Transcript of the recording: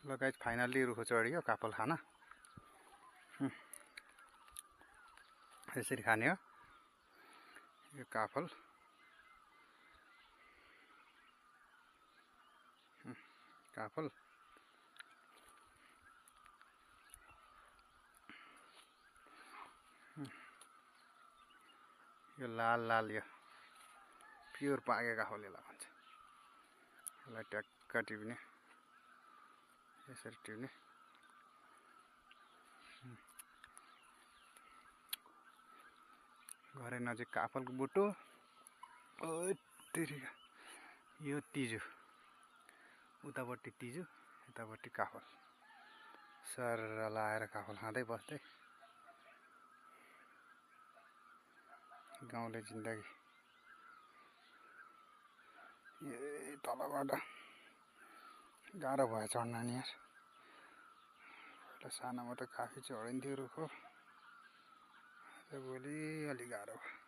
ल guys finally रुखो चढियो काफल खान। यसरी खाने हो यो काफल। काफल यो लाल लाल यो प्योर पाकेको काफल यसलाई भन्छ। यसलाई ट्याक्क टिप्ने यसरी टिप्ने घरै नजिक काफलको बुटो। तेरिका यो तिजु उतापट्टि तिजु यतापट्टि काफल सर लाएर काफल खाँदै बस्दै गाउँले जिन्दगी। ए तलबाट गाह्रो भयो चढ्न नि यार। पहिला सानोमा त काफी चढिन्थ्यो रुखो, भोलि अलि गाह्रो भयो।